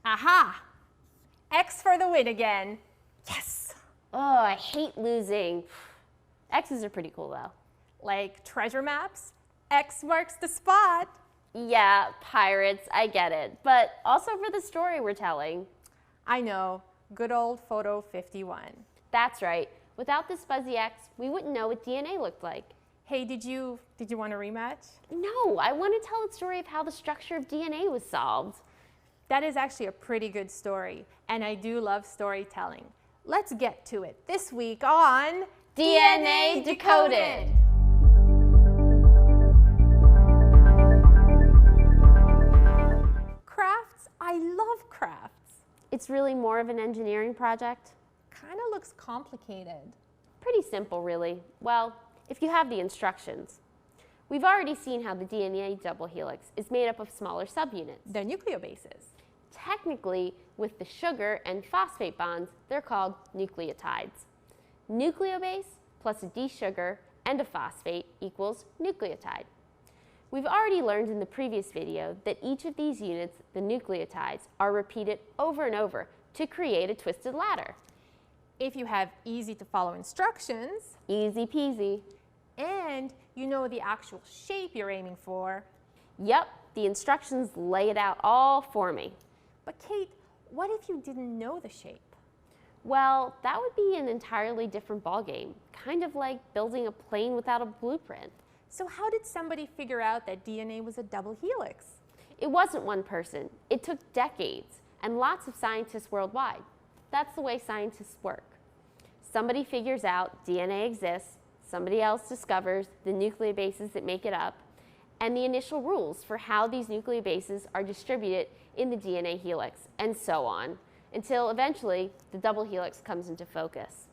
Aha! X for the win again. Yes! Oh, I hate losing. X's are pretty cool though. Like treasure maps, X marks the spot. Yeah, pirates, I get it. But also for the story we're telling. I know, good old photo 51. That's right. Without this fuzzy X, we wouldn't know what DNA looked like. Hey, did you want a rematch? No, I want to tell the story of how the structure of DNA was solved. That is actually a pretty good story, and I do love storytelling. Let's get to it this week on DNA Decoded. Crafts, I love crafts. It's really more of an engineering project. Kind of looks complicated. Pretty simple, really. Well, if you have the instructions. We've already seen how the DNA double helix is made up of smaller subunits. They're nucleobases. Technically, with the sugar and phosphate bonds, they're called nucleotides. Nucleobase plus a D sugar and a phosphate equals nucleotide. We've already learned in the previous video that each of these units, the nucleotides, are repeated over and over to create a twisted ladder. If you have easy to follow instructions, Easy peasy. and you know the actual shape you're aiming for. Yep, the instructions lay it out all for me. But Kate, what if you didn't know the shape? Well, that would be an entirely different ballgame, kind of like building a plane without a blueprint. So how did somebody figure out that DNA was a double helix? It wasn't one person. It took decades and lots of scientists worldwide. That's the way scientists work. Somebody figures out DNA exists, somebody else discovers the nucleobases that make it up, and the initial rules for how these nucleobases are distributed in the DNA helix, and so on, until eventually the double helix comes into focus.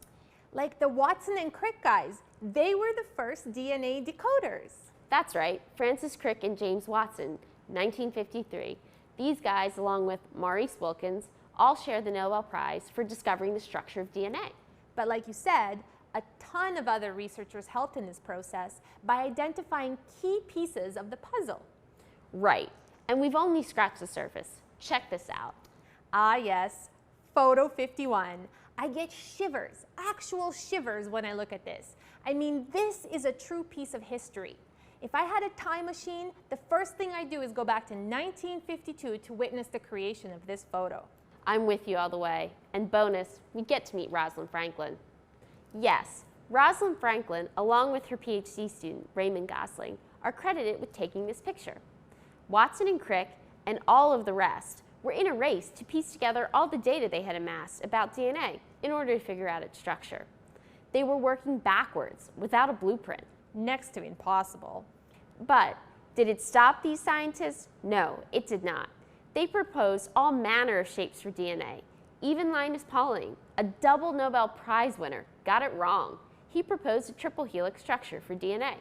Like the Watson and Crick guys, they were the first DNA decoders. That's right, Francis Crick and James Watson, 1953. These guys, along with Maurice Wilkins, all share the Nobel Prize for discovering the structure of DNA. But like you said, a ton of other researchers helped in this process by identifying key pieces of the puzzle. Right, and we've only scratched the surface. Check this out. Ah yes, photo 51. I get shivers, actual shivers when I look at this. I mean, this is a true piece of history. If I had a time machine, the first thing I'd do is go back to 1952 to witness the creation of this photo. I'm with you all the way. And bonus, we get to meet Rosalind Franklin. Yes, Rosalind Franklin, along with her PhD student, Raymond Gosling, are credited with taking this picture. Watson and Crick, and all of the rest, were in a race to piece together all the data they had amassed about DNA in order to figure out its structure. They were working backwards, without a blueprint. Next to impossible. But did it stop these scientists? No, it did not. They proposed all manner of shapes for DNA. Even Linus Pauling, a double Nobel Prize winner, got it wrong. He proposed a triple helix structure for DNA.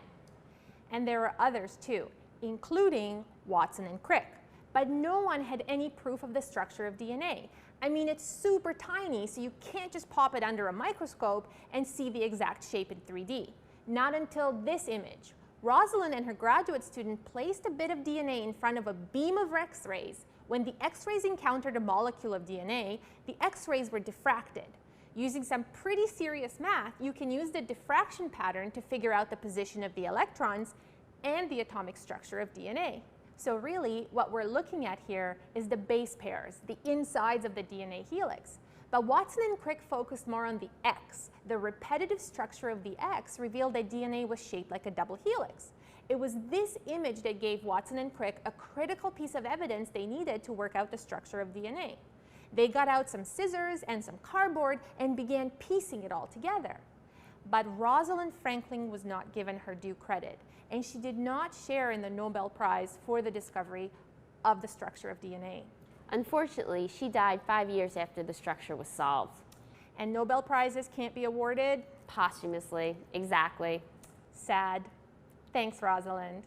And there were others too, including Watson and Crick. But no one had any proof of the structure of DNA. I mean, it's super tiny, so you can't just pop it under a microscope and see the exact shape in 3D. Not until this image. Rosalind and her graduate student placed a bit of DNA in front of a beam of X-rays. When the X-rays encountered a molecule of DNA, the X-rays were diffracted. Using some pretty serious math, you can use the diffraction pattern to figure out the position of the electrons and the atomic structure of DNA. So really, what we're looking at here is the base pairs, the insides of the DNA helix. But Watson and Crick focused more on the X. The repetitive structure of the X revealed that DNA was shaped like a double helix. It was this image that gave Watson and Crick a critical piece of evidence they needed to work out the structure of DNA. They got out some scissors and some cardboard and began piecing it all together. But Rosalind Franklin was not given her due credit, and she did not share in the Nobel Prize for the discovery of the structure of DNA. Unfortunately, she died 5 years after the structure was solved. And Nobel Prizes can't be awarded? Posthumously, exactly. Sad. Thanks, Rosalind.